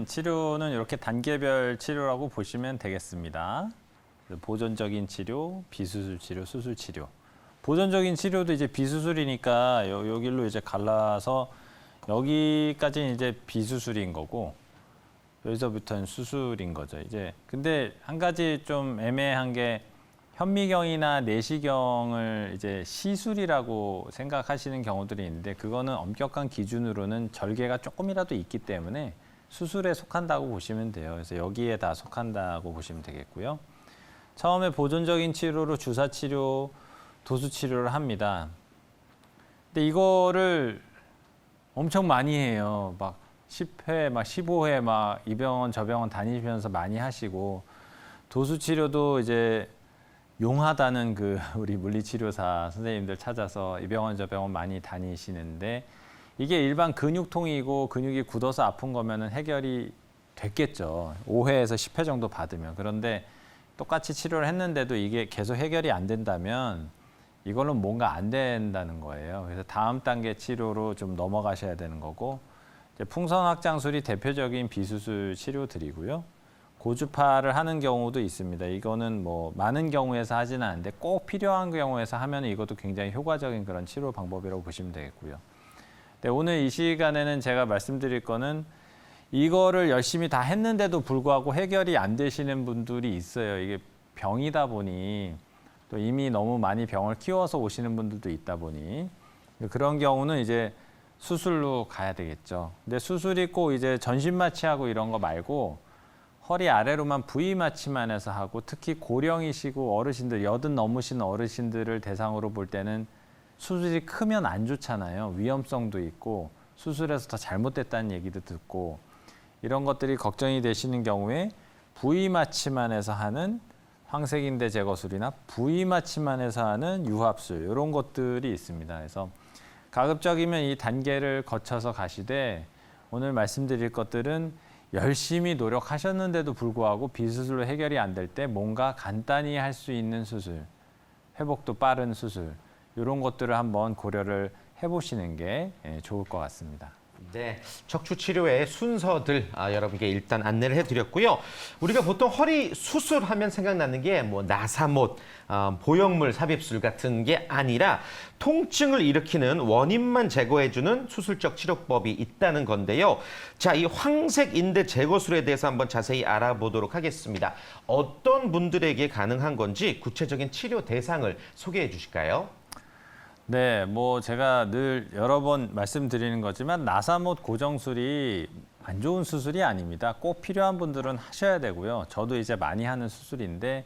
치료는 이렇게 단계별 치료라고 보시면 되겠습니다. 보존적인 치료, 비수술 치료, 수술 치료. 보존적인 치료도 이제 비수술이니까 여기로 이제 갈라서 여기까지는 이제 비수술인 거고 여기서부터는 수술인 거죠. 이제 근데 한 가지 좀 애매한 게 현미경이나 내시경을 이제 시술이라고 생각하시는 경우들이 있는데 그거는 엄격한 기준으로는 절개가 조금이라도 있기 때문에 수술에 속한다고 보시면 돼요. 그래서 여기에 다 속한다고 보시면 되겠고요. 처음에 보존적인 치료로 주사 치료, 도수 치료를 합니다. 근데 이거를 엄청 많이 해요. 막 10회, 막 15회 막 이 병원 저 병원 다니시면서 많이 하시고 도수 치료도 이제 용하다는 그 우리 물리치료사 선생님들 찾아서 이 병원 저 병원 많이 다니시는데 이게 일반 근육통이고 근육이 굳어서 아픈 거면은 해결이 됐겠죠. 5회에서 10회 정도 받으면. 그런데 똑같이 치료를 했는데도 이게 계속 해결이 안 된다면 이걸로 뭔가 안 된다는 거예요. 그래서 다음 단계 치료로 좀 넘어가셔야 되는 거고 이제 풍선확장술이 대표적인 비수술 치료들이고요. 고주파를 하는 경우도 있습니다. 이거는 뭐 많은 경우에서 하지는 않는데 꼭 필요한 경우에서 하면 이것도 굉장히 효과적인 그런 치료 방법이라고 보시면 되겠고요. 네, 오늘 이 시간에는 제가 말씀드릴 거는 이거를 열심히 다 했는데도 불구하고 해결이 안 되시는 분들이 있어요. 이게 병이다 보니 또 이미 너무 많이 병을 키워서 오시는 분들도 있다 보니 그런 경우는 이제 수술로 가야 되겠죠. 근데 수술이 꼭 이제 전신 마취하고 이런 거 말고 허리 아래로만 부위 마취만 해서 하고 특히 고령이시고 어르신들, 80 넘으신 어르신들을 대상으로 볼 때는 수술이 크면 안 좋잖아요. 위험성도 있고 수술에서 더 잘못됐다는 얘기도 듣고 이런 것들이 걱정이 되시는 경우에 부위 마취만 해서 하는 황색인대 제거술이나 부위 마취만 해서 하는 유합술 이런 것들이 있습니다. 그래서 가급적이면 이 단계를 거쳐서 가시되 오늘 말씀드릴 것들은 열심히 노력하셨는데도 불구하고 비수술로 해결이 안 될 때 뭔가 간단히 할 수 있는 수술, 회복도 빠른 수술 이런 것들을 한번 고려를 해보시는 게 좋을 것 같습니다. 네, 척추 치료의 순서들 여러분께 일단 안내를 해드렸고요. 우리가 보통 허리 수술하면 생각나는 게 뭐 나사못, 보형물 삽입술 같은 게 아니라 통증을 일으키는 원인만 제거해주는 수술적 치료법이 있다는 건데요. 자, 이 황색 인대 제거술에 대해서 한번 자세히 알아보도록 하겠습니다. 어떤 분들에게 가능한 건지 구체적인 치료 대상을 소개해 주실까요? 네, 뭐 제가 늘 여러 번 말씀드리는 거지만 나사못 고정술이 안 좋은 수술이 아닙니다. 꼭 필요한 분들은 하셔야 되고요. 저도 이제 많이 하는 수술인데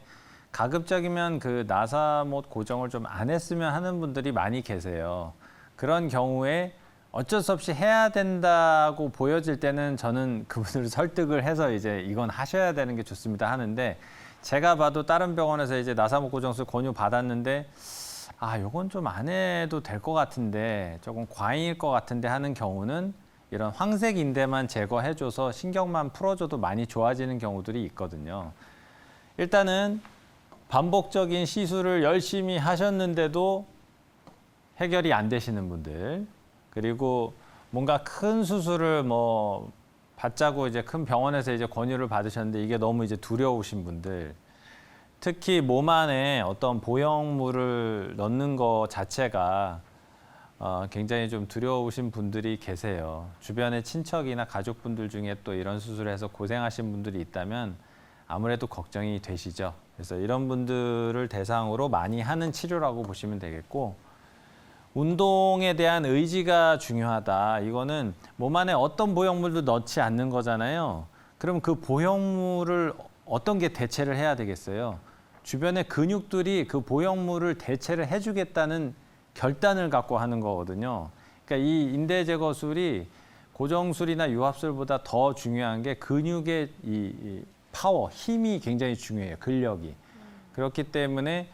가급적이면 그 나사못 고정을 좀 안 했으면 하는 분들이 많이 계세요. 그런 경우에 어쩔 수 없이 해야 된다고 보여질 때는 저는 그분을 설득을 해서 이제 이건 하셔야 되는 게 좋습니다 하는데 제가 봐도 다른 병원에서 이제 나사못 고정술 권유 받았는데 요건 좀 안 해도 될 것 같은데 조금 과잉일 것 같은데 하는 경우는 이런 황색 인대만 제거해줘서 신경만 풀어줘도 많이 좋아지는 경우들이 있거든요. 일단은 반복적인 시술을 열심히 하셨는데도 해결이 안 되시는 분들 그리고 뭔가 큰 수술을 뭐 받자고 이제 큰 병원에서 이제 권유를 받으셨는데 이게 너무 이제 두려우신 분들 특히 몸 안에 어떤 보형물을 넣는 것 자체가 굉장히 좀 두려우신 분들이 계세요. 주변의 친척이나 가족분들 중에 또 이런 수술을 해서 고생하신 분들이 있다면 아무래도 걱정이 되시죠. 그래서 이런 분들을 대상으로 많이 하는 치료라고 보시면 되겠고 운동에 대한 의지가 중요하다. 이거는 몸 안에 어떤 보형물도 넣지 않는 거잖아요. 그럼 그 보형물을 어떤 게 대체를 해야 되겠어요? 주변의 근육들이 그 보형물을 대체를 해주겠다는 결단을 갖고 하는 거거든요. 그러니까 이 인대 제거술이 고정술이나 유합술보다 더 중요한 게 근육의 이 파워, 힘이 굉장히 중요해요. 근력이. 그렇기 때문에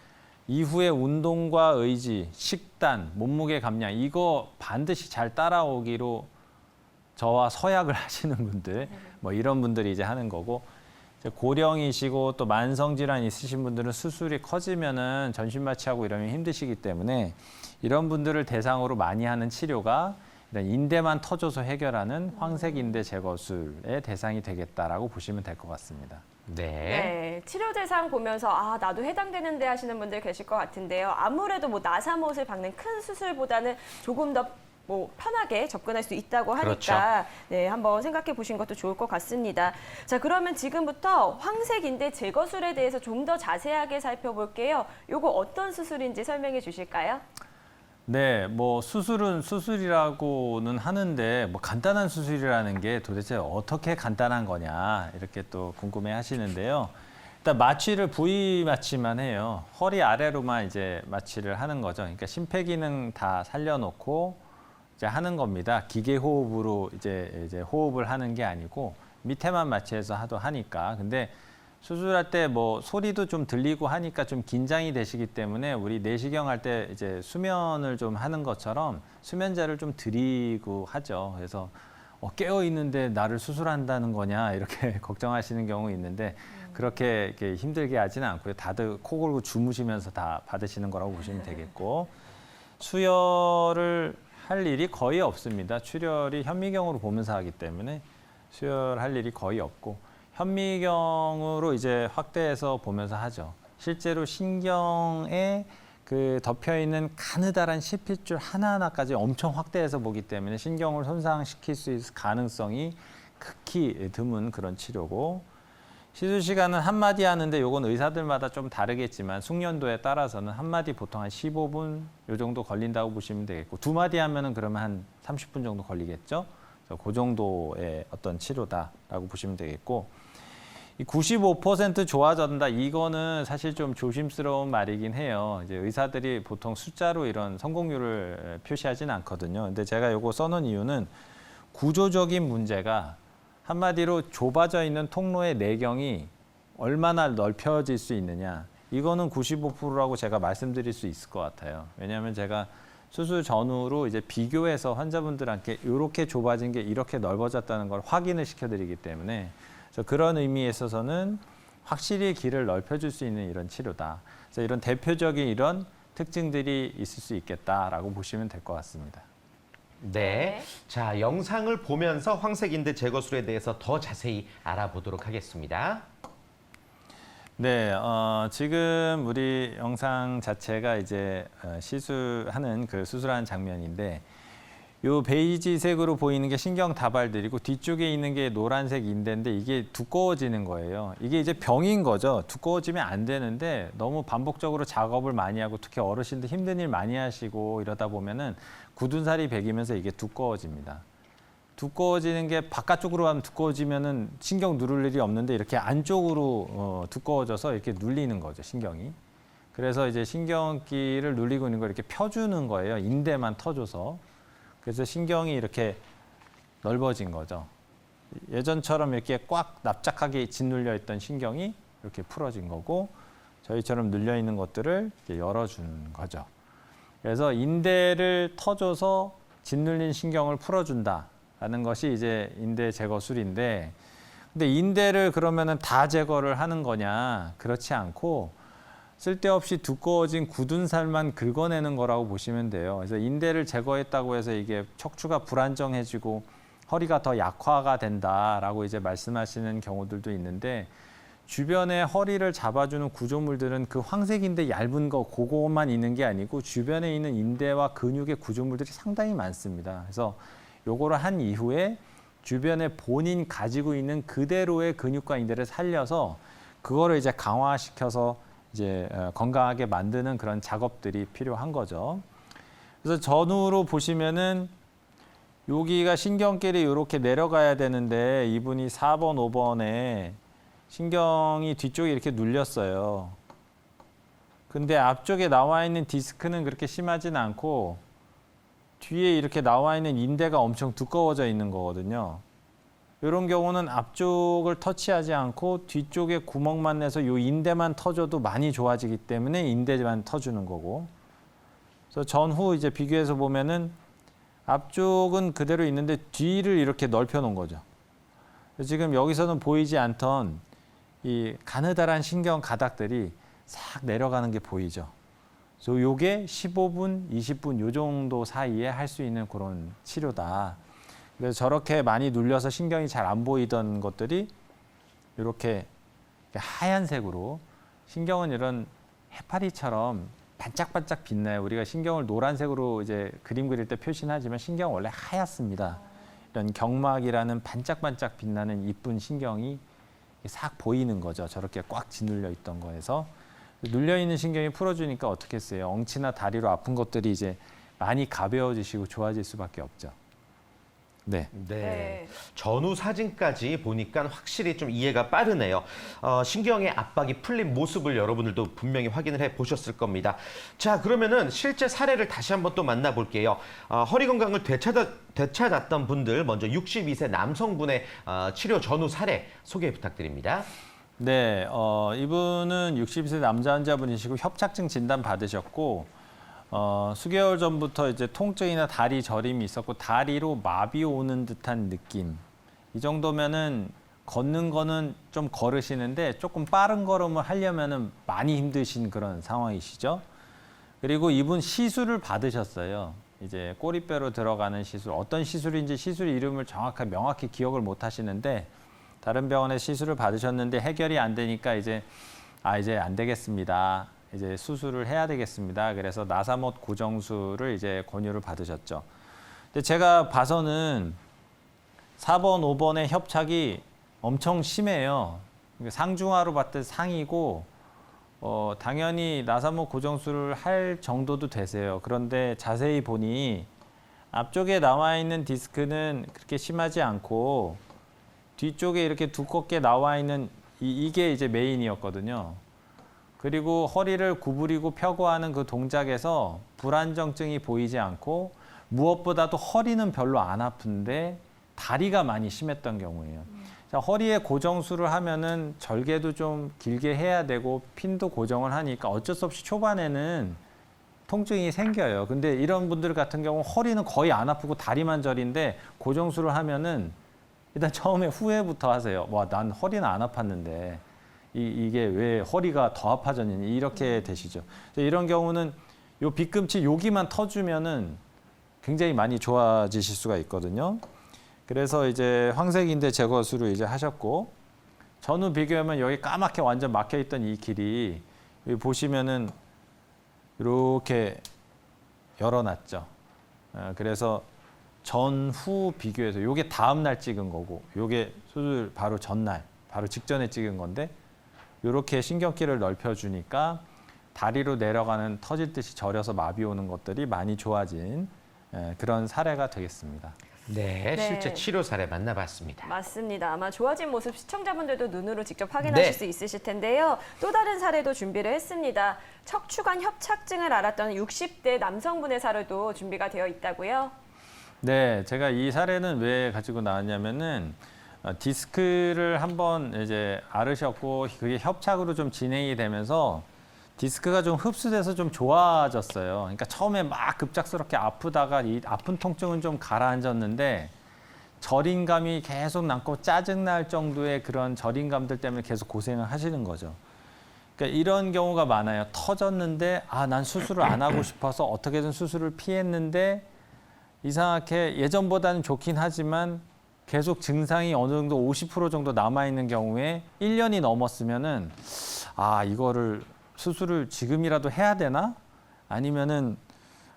이후에 운동과 의지, 식단, 몸무게 감량 이거 반드시 잘 따라오기로 저와 서약을 하시는 분들 뭐 이런 분들이 이제 하는 거고 고령이시고 또 만성질환 있으신 분들은 수술이 커지면은 전신 마취하고 이러면 힘드시기 때문에 이런 분들을 대상으로 많이 하는 치료가 이런 인대만 터줘서 해결하는 황색인대 제거술의 대상이 되겠다라고 보시면 될 것 같습니다. 네. 네, 치료 대상 보면서 아 나도 해당되는데 하시는 분들 계실 것 같은데요. 아무래도 뭐 나사못을 박는 큰 수술보다는 조금 더 뭐 편하게 접근할 수 있다고 하니까 그렇죠. 네 한번 생각해 보신 것도 좋을 것 같습니다. 자 그러면 지금부터 황색인대 제거술에 대해서 좀 더 자세하게 살펴볼게요. 요거 어떤 수술인지 설명해 주실까요? 네, 뭐 수술은 수술이라고는 하는데 뭐 간단한 수술이라는 게 도대체 어떻게 간단한 거냐 이렇게 또 궁금해 하시는데요. 일단 마취를 부위 마취만 해요. 허리 아래로만 이제 마취를 하는 거죠. 그러니까 심폐기능 다 살려놓고 이제 하는 겁니다. 기계 호흡으로 이제 호흡을 하는 게 아니고 밑에만 마취해서 하니까. 근데 수술할 때 뭐 소리도 좀 들리고 하니까 좀 긴장이 되시기 때문에 우리 내시경 할 때 이제 수면을 좀 하는 것처럼 수면제를 좀 드리고 하죠. 그래서 깨어 있는데 나를 수술한다는 거냐 이렇게 걱정하시는 경우 있는데 그렇게 이렇게 힘들게 하지는 않고요. 다들 코 골고 주무시면서 다 받으시는 거라고 보시면 되겠고 수혈을 할 일이 거의 없습니다. 출혈이 현미경으로 보면서 하기 때문에 수혈할 일이 거의 없고 현미경으로 이제 확대해서 보면서 하죠. 실제로 신경에 그 덮여 있는 가느다란 실핏줄 하나하나까지 엄청 확대해서 보기 때문에 신경을 손상시킬 수 있을 가능성이 극히 드문 그런 치료고 시술 시간은 한 마디 하는데 요건 의사들마다 좀 다르겠지만 숙련도에 따라서는 한 마디 보통 한 15분 요 정도 걸린다고 보시면 되겠고 두 마디 하면은 그러면 한 30분 정도 걸리겠죠. 그래서 그 정도의 어떤 치료다라고 보시면 되겠고 이 95% 좋아진다 이거는 사실 좀 조심스러운 말이긴 해요. 이제 의사들이 보통 숫자로 이런 성공률을 표시하지는 않거든요. 근데 제가 요거 써놓은 이유는 구조적인 문제가 한마디로 좁아져 있는 통로의 내경이 얼마나 넓혀질 수 있느냐. 이거는 95%라고 제가 말씀드릴 수 있을 것 같아요. 왜냐하면 제가 수술 전후로 이제 비교해서 환자분들한테 이렇게 좁아진 게 이렇게 넓어졌다는 걸 확인을 시켜드리기 때문에 그래서 그런 의미에 있어서는 확실히 길을 넓혀줄 수 있는 이런 치료다. 그래서 이런 대표적인 이런 특징들이 있을 수 있겠다라고 보시면 될 것 같습니다. 네. 자, 영상을 보면서 황색인대 제거술에 대해서 더 자세히 알아보도록 하겠습니다. 네, 지금 우리 영상 자체가 이제 시술하는 그 수술하는 장면인데 요 베이지색으로 보이는 게 신경 다발들이고 뒤쪽에 있는 게 노란색 인대인데 이게 두꺼워지는 거예요. 이게 이제 병인 거죠. 두꺼워지면 안 되는데 너무 반복적으로 작업을 많이 하고 특히 어르신들 힘든 일 많이 하시고 이러다 보면은 굳은 살이 배기면서 이게 두꺼워집니다. 두꺼워지는 게 바깥쪽으로 하면 두꺼워지면은 신경 누를 일이 없는데 이렇게 안쪽으로 두꺼워져서 이렇게 눌리는 거죠, 신경이. 그래서 이제 신경기를 눌리고 있는 걸 이렇게 펴주는 거예요. 인대만 터줘서. 그래서 신경이 이렇게 넓어진 거죠. 예전처럼 이렇게 꽉 납작하게 짓눌려 있던 신경이 이렇게 풀어진 거고 저희처럼 눌려 있는 것들을 이제 열어주는 거죠. 그래서 인대를 터줘서 짓눌린 신경을 풀어준다라는 것이 이제 인대 제거술인데 근데 인대를 그러면은 다 제거를 하는 거냐? 그렇지 않고 쓸데없이 두꺼워진 굳은 살만 긁어내는 거라고 보시면 돼요. 그래서 인대를 제거했다고 해서 이게 척추가 불안정해지고 허리가 더 약화가 된다라고 이제 말씀하시는 경우들도 있는데 주변에 허리를 잡아주는 구조물들은 그 황색인대 얇은 거 그거만 있는 게 아니고 주변에 있는 인대와 근육의 구조물들이 상당히 많습니다. 그래서 요거를 한 이후에 주변에 본인 가지고 있는 그대로의 근육과 인대를 살려서 그거를 이제 강화시켜서 이제 건강하게 만드는 그런 작업들이 필요한 거죠. 그래서 전후로 보시면은 여기가 신경길이 이렇게 내려가야 되는데 이분이 4번, 5번에 신경이 뒤쪽에 이렇게 눌렸어요. 근데 앞쪽에 나와 있는 디스크는 그렇게 심하진 않고 뒤에 이렇게 나와 있는 인대가 엄청 두꺼워져 있는 거거든요. 이런 경우는 앞쪽을 터치하지 않고 뒤쪽에 구멍만 내서 이 인대만 터줘도 많이 좋아지기 때문에 인대만 터주는 거고. 그래서 전후 이제 비교해서 보면은 앞쪽은 그대로 있는데 뒤를 이렇게 넓혀 놓은 거죠. 지금 여기서는 보이지 않던 이 가느다란 신경 가닥들이 싹 내려가는 게 보이죠. 그래서 요게 15분, 20분 요 정도 사이에 할 수 있는 그런 치료다. 그래서 저렇게 많이 눌려서 신경이 잘 안 보이던 것들이 이렇게 하얀색으로, 신경은 이런 해파리처럼 반짝반짝 빛나요. 우리가 신경을 노란색으로 이제 그림 그릴 때 표시하지만 신경은 원래 하얗습니다. 이런 경막이라는 반짝반짝 빛나는 이쁜 신경이 싹 보이는 거죠. 저렇게 꽉 짓눌려 있던 거에서 눌려 있는 신경이 풀어주니까 어떻게 했어요? 엉치나 다리로 아픈 것들이 이제 많이 가벼워지시고 좋아질 수밖에 없죠. 네. 네. 전후 사진까지 보니까 확실히 좀 이해가 빠르네요. 신경의 압박이 풀린 모습을 여러분들도 분명히 확인을 해 보셨을 겁니다. 자, 그러면은 실제 사례를 다시 한번 또 만나볼게요. 허리 건강을 되찾았던 분들, 먼저 62세 남성분의 치료 전후 사례 소개 부탁드립니다. 네, 이분은 60세 남자 환자분이시고 협착증 진단 받으셨고, 수개월 전부터 이제 통증이나 다리 저림이 있었고 다리로 마비 오는 듯한 느낌. 이 정도면은 걷는 거는 좀 걸으시는데 조금 빠른 걸음을 하려면은 많이 힘드신 그런 상황이시죠. 그리고 이분 시술을 받으셨어요. 이제 꼬리뼈로 들어가는 시술. 어떤 시술인지 시술 이름을 정확하게 명확히 기억을 못 하시는데 다른 병원에 시술을 받으셨는데 해결이 안 되니까 이제 안 되겠습니다. 이제 수술을 해야 되겠습니다. 그래서 나사못 고정술을 이제 권유를 받으셨죠. 근데 제가 봐서는 4번, 5번의 협착이 엄청 심해요. 상중하로 봤을 때 상이고, 당연히 나사못 고정술을 할 정도도 되세요. 그런데 자세히 보니 앞쪽에 나와 있는 디스크는 그렇게 심하지 않고 뒤쪽에 이렇게 두껍게 나와 있는 이게 이제 메인이었거든요. 그리고 허리를 구부리고 펴고 하는 그 동작에서 불안정증이 보이지 않고 무엇보다도 허리는 별로 안 아픈데 다리가 많이 심했던 경우예요. 자, 허리에 고정술을 하면은 절개도 좀 길게 해야 되고 핀도 고정을 하니까 어쩔 수 없이 초반에는 통증이 생겨요. 근데 이런 분들 같은 경우 허리는 거의 안 아프고 다리만 저린데 고정술을 하면은 일단 처음에 후회부터 하세요. 와, 난 허리는 안 아팠는데 이게 왜 허리가 더 아파졌느니 이렇게 되시죠. 이런 경우는 요 뒤꿈치 여기만 터주면은 굉장히 많이 좋아지실 수가 있거든요. 그래서 이제 황색인대 제거술을 이제 하셨고 전후 비교하면 여기 까맣게 완전 막혀 있던 이 길이 여기 보시면은 이렇게 열어놨죠. 그래서 전후 비교해서 요게 다음 날 찍은 거고 요게 수술 바로 전날 바로 직전에 찍은 건데 이렇게 신경길을 넓혀주니까 다리로 내려가는 터질 듯이 저려서 마비 오는 것들이 많이 좋아진 그런 사례가 되겠습니다. 네, 실제 치료 사례 만나봤습니다. 맞습니다. 아마 좋아진 모습 시청자분들도 눈으로 직접 확인하실 수 있으실 텐데요. 또 다른 사례도 준비를 했습니다. 척추관 협착증을 앓았던 60대 남성분의 사례도 준비가 되어 있다고요? 네, 제가 이 사례는 왜 가지고 나왔냐면은 디스크를 한번 이제 앓으셨고 그게 협착으로 좀 진행이 되면서 디스크가 좀 흡수돼서 좀 좋아졌어요. 그러니까 처음에 막 급작스럽게 아프다가 이 아픈 통증은 좀 가라앉았는데 저림감이 계속 남고 짜증날 정도의 그런 저림감들 때문에 계속 고생을 하시는 거죠. 그러니까 이런 경우가 많아요. 터졌는데 난 수술을 안 하고 싶어서 어떻게든 수술을 피했는데 이상하게 예전보다는 좋긴 하지만 계속 증상이 어느 정도 50% 정도 남아있는 경우에 1년이 넘었으면은 이거를 수술을 지금이라도 해야 되나? 아니면은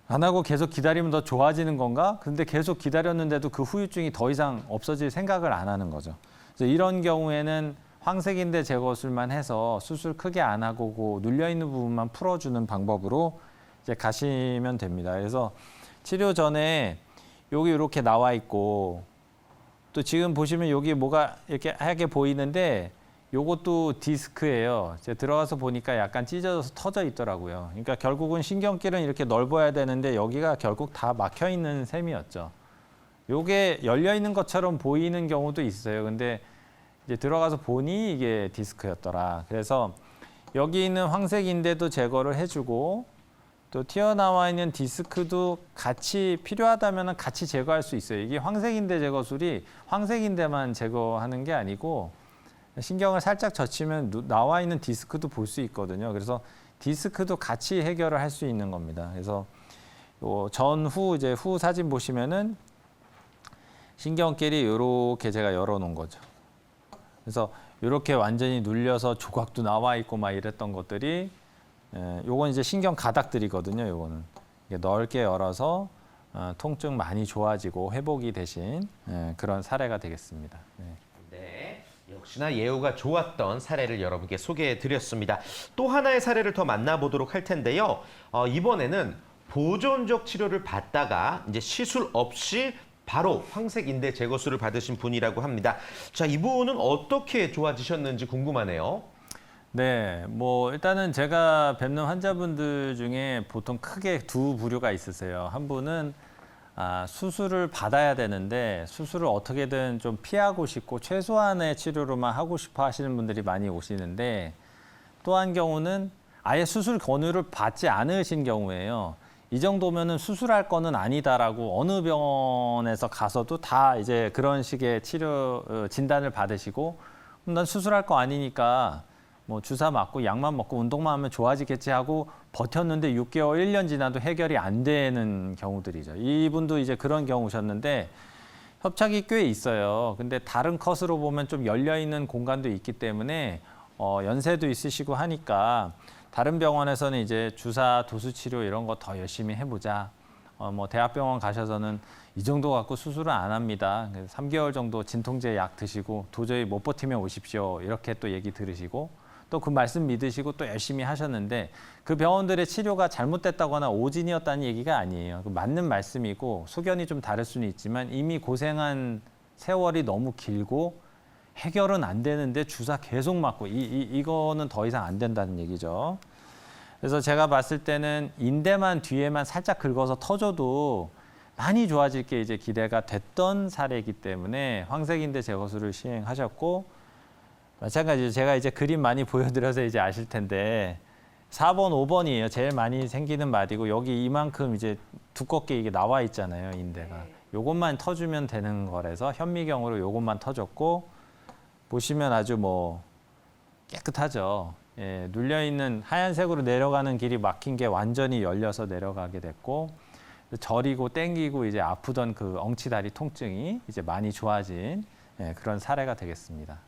안 하고 계속 기다리면 더 좋아지는 건가? 근데 계속 기다렸는데도 그 후유증이 더 이상 없어질 생각을 안 하는 거죠. 그래서 이런 경우에는 황색인대 제거술만 해서 수술 크게 안 하고 눌려있는 부분만 풀어주는 방법으로 이제 가시면 됩니다. 그래서 치료 전에 여기 이렇게 나와 있고 또 지금 보시면 여기 뭐가 이렇게 하얗게 보이는데 요것도 디스크예요. 제가 들어가서 보니까 약간 찢어져서 터져 있더라고요. 그러니까 결국은 신경길은 이렇게 넓어야 되는데 여기가 결국 다 막혀 있는 셈이었죠. 요게 열려 있는 것처럼 보이는 경우도 있어요. 근데 이제 들어가서 보니 이게 디스크였더라. 그래서 여기 있는 황색인대도 제거를 해주고 또 튀어나와 있는 디스크도 같이 필요하다면 같이 제거할 수 있어요. 이게 황색인대 제거술이 황색인대만 제거하는 게 아니고 신경을 살짝 젖히면 나와 있는 디스크도 볼 수 있거든요. 그래서 디스크도 같이 해결을 할 수 있는 겁니다. 그래서 요 전후 이제 후 사진 보시면은 신경끼리 이렇게 제가 열어놓은 거죠. 그래서 이렇게 완전히 눌려서 조각도 나와 있고 막 이랬던 것들이 요건 이제 신경 가닥들이거든요. 요거는 넓게 열어서 통증 많이 좋아지고 회복이 되신 그런 사례가 되겠습니다. 네. 네, 역시나 예후가 좋았던 사례를 여러분께 소개해 드렸습니다. 또 하나의 사례를 더 만나보도록 할 텐데요. 이번에는 보존적 치료를 받다가 이제 시술 없이 바로 황색인대 제거술을 받으신 분이라고 합니다. 자, 이분은 어떻게 좋아지셨는지 궁금하네요. 네, 뭐 일단은 제가 뵙는 환자분들 중에 보통 크게 두 부류가 있으세요. 한 분은 수술을 받아야 되는데 수술을 어떻게든 좀 피하고 싶고 최소한의 치료로만 하고 싶어 하시는 분들이 많이 오시는데, 또 한 경우는 아예 수술 권유를 받지 않으신 경우예요. 이 정도면은 수술할 거는 아니다라고 어느 병원에서 가서도 다 이제 그런 식의 치료 진단을 받으시고, 난 수술할 거 아니니까 뭐 주사 맞고 약만 먹고 운동만 하면 좋아지겠지 하고 버텼는데 6개월, 1년 지나도 해결이 안 되는 경우들이죠. 이분도 이제 그런 경우셨는데 협착이 꽤 있어요. 근데 다른 컷으로 보면 좀 열려 있는 공간도 있기 때문에 연세도 있으시고 하니까 다른 병원에서는 이제 주사, 도수 치료 이런 거 더 열심히 해보자. 뭐 대학병원 가셔서는 이 정도 갖고 수술을 안 합니다. 3개월 정도 진통제 약 드시고 도저히 못 버티면 오십시오. 이렇게 또 얘기 들으시고 또 그 말씀 믿으시고 또 열심히 하셨는데, 그 병원들의 치료가 잘못됐다거나 오진이었다는 얘기가 아니에요. 맞는 말씀이고 소견이 좀 다를 수는 있지만 이미 고생한 세월이 너무 길고 해결은 안 되는데 주사 계속 맞고 이거는 더 이상 안 된다는 얘기죠. 그래서 제가 봤을 때는 인대만 뒤에만 살짝 긁어서 터져도 많이 좋아질 게 이제 기대가 됐던 사례이기 때문에 황색인대 제거술을 시행하셨고, 마찬가지로 제가 이제 그림 많이 보여드려서 이제 아실 텐데 4번, 5번이에요. 제일 많이 생기는 마디고, 여기 이만큼 이제 두껍게 이게 나와 있잖아요, 인대가. 요것만 터주면 되는 거라서 현미경으로 요것만 터졌고, 보시면 아주 뭐 깨끗하죠. 예, 눌려있는 하얀색으로 내려가는 길이 막힌 게 완전히 열려서 내려가게 됐고, 저리고 땡기고 이제 아프던 그 엉치다리 통증이 이제 많이 좋아진 그런 사례가 되겠습니다.